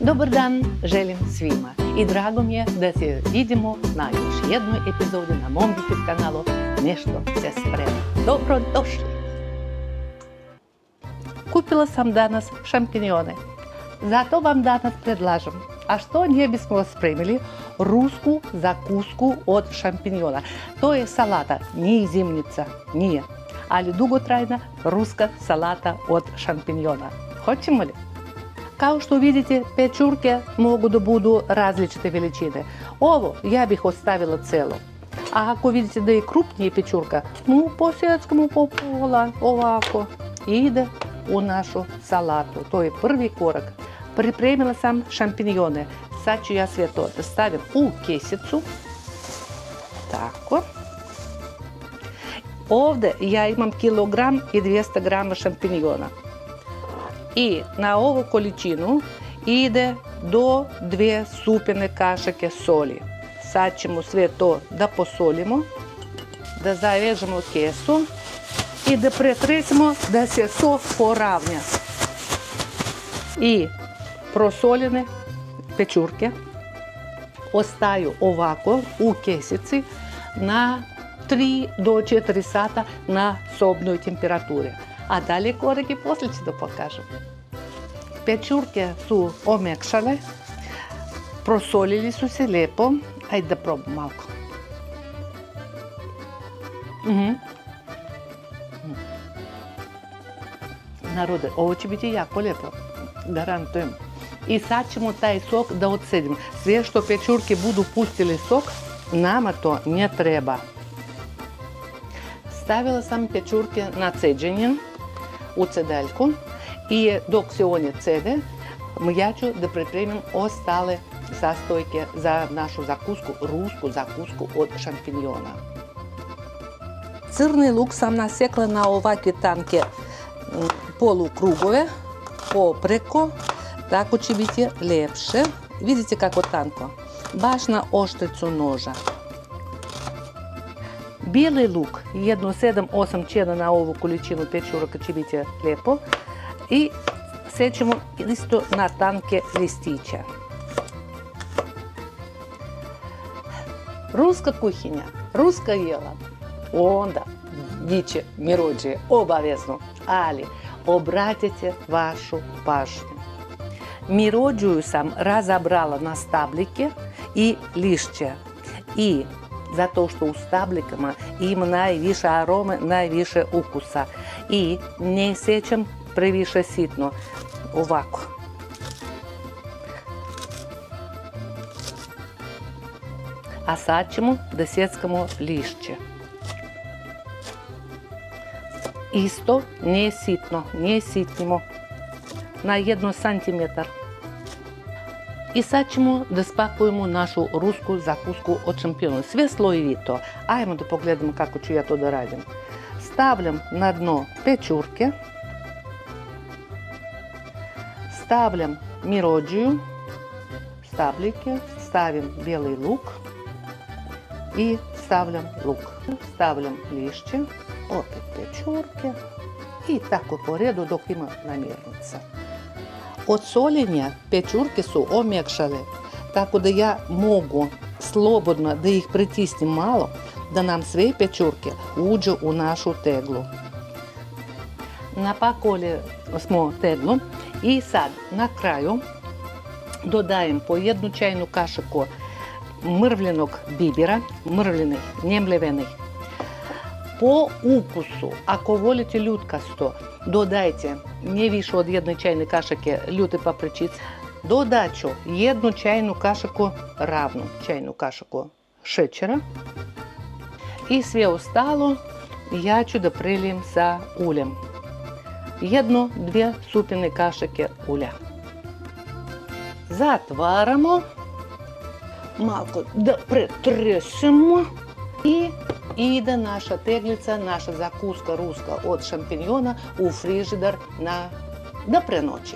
Dobar dan želim svima i drago mi je da se vidimo na još jednoj epizodi na mom YouTube kanalu Nešto se sprema. Dobro došli! Kupila sam danas šampinjone. Zato vam danas predlažem, a što nije bismo spremili rusku zakusku od šampinjona. To je salata, nije zimnica, nije, ali dugotrajna ruska salata od šampinjona. Hoćemo li? Kao što vidite, pečurke mogu da budu različite veličine. Ovo ja bih ostavila celo. A ako vidite da je krupnije pečurka, posjeckamo po pola, ovako, ide u našu salatu. To je prvi korak. Pripremila sam šampinjone. Sad ću ja sve to da stavim u kesicu. Tako. Ovdje ja imam 1,2 kg šampinjona. I na ovu količinu ide do 2 supine kašike soli. Sad ćemo sve to da posolimo, da zavežemo u kesu i da pretresemo da se sok poravnja. I prosoljene pečurke ostaju ovako u kesici na 3 do 4 sata na sobnoj temperaturi. A dalje korake poslije ću da pokažem. Pečurke su omekšale, prosolili su se lijepo. Ajde da probam malko. Narode, ovo će biti jako lijepo, garantujem. I sad ćemo taj sok da odsedimo. Sve što pečurke budu pustili sok, nama to ne treba. Stavila sam pečurke na ceđenje u cedeljku i dok se one cede, ja ću da pripremim ostale sastojke za našu zakusku, rusku zakusku od šampinjona. Crni luk sam nasekla na ovakve tanke polukrugove, popreko, tako će biti ljepše. Vidite kako tanko, baš na oštricu noža. Bijeli luk, jedno 7-8 čena na ovu količinu pečuraka će biti lijepo. I sečemo isto na tanke listiće. Ruska kuhinja, ruska jela, onda biće mirođije, obavezno, ali obratite vašu pažnju. Mirođiju sam razabrala na stabljike i lišće. I zato što u stabljikama ima najviše arome, najviše ukusa. I ne sečem previše sitno, ovako. A sad ćemo da sjeckamo lišće. Isto, ne sitno, ne sitnimo, na 1 cm. I sad ćemo da spakujemo našu rusku zakusku od šampinjona. Sve slojevito. Ajmo da pogledamo kako ću ja to da radim. Stavljam na dno pečurke. Stavljam mirođiju, stabljike, stavim bijeli luk i stavljam luk. Stavljam lišće, opet pečurke i tako po redu dok ima namirnica. Od soljenja pečurke su omekšale, tako da ja mogu slobodno da ih pritisnem malo, da nam sve pečurke uđu u našu teglu. Napakoli smo teglu i sad na kraju dodajem po 1 čajnu kašiku mrvljenog bibira, mrvljenih, njemljevenih. Po ukusu, ako volite ljutkasto, dodajte ne više od 1 čajne kašike ljute papričice. Dodat ću 1 čajnu kašiku, ravnu čajnu kašiku šećera i sve ostalo ja ću da prelijem sa uljem. 1-2 supine kašike ulja. Zatvaramo, malo da pretresemo i ide naša teglica, naša zakuska ruska od šampinjona u frižider da prenoći.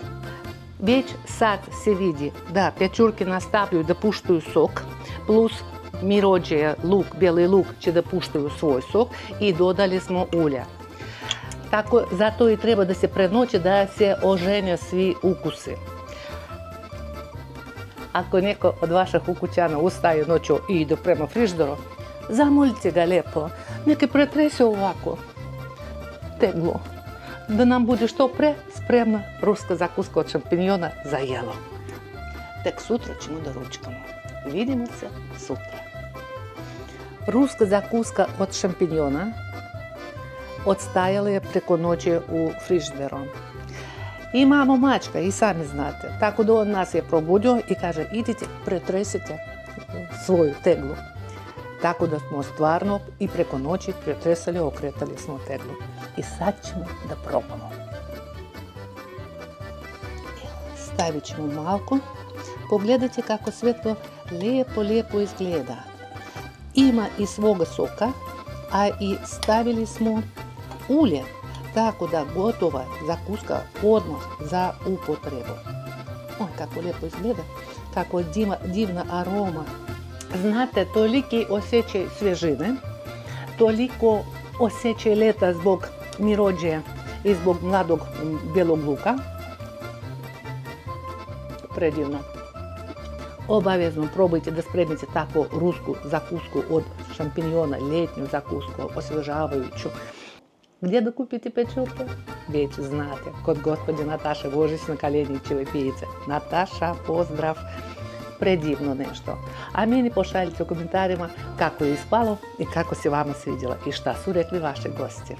Već sad se vidi da pečurke nastavljaju da puštaju sok, plus mirođije luk, bijeli luk će da puštaju svoj sok i dodali smo ulja. Tako, zato i treba da se prenoći da se oženja svi ukusi. Ako neko od vaših ukućana ustaje noću i ide prema frižderu, zamolite ga lijepo, neka pretrese ovako teglo, da nam bude što pre spremna ruska zakuska od šampinjona za jelo. Tek sutra ćemo da ručkamo. Vidimo se sutra. Ruska zakuska od šampinjona odstajala je preko noći u frižderu. Imamo mačka, i sami znate, tako da on nas je probudio i kaže idite pretresite svoju teglu. Tako da smo stvarno i preko noći pretresali, okretali smo teglu. I sad ćemo da probamo. Stavit ćemo malko. Pogledajte kako sve to lijepo izgleda. Ima i svoga soka, a i stavili smo ulje. Tako da gotova zakuska odmah za upotrebu. Kako lijepo izgleda, kako je divna aroma. Znate, toliki osjećaj svježine, toliko osjećaj leta zbog mirođe i zbog mladog bijelog luka. Predivno. Obavezno probajte da spremite takvu rusku zakusku od šampinjona, ljetnju zakusku, osvježavajuću. Gdje da kupiti pečurke? Već znate, kod gospođe Nataše Božić na Kaljenjićevoj pijice. Nataša, pozdrav! Predivno nešto. A meni pošaljite u komentarima kako je ispalo i kako se vama svidjela i šta su rekli vaši gosti.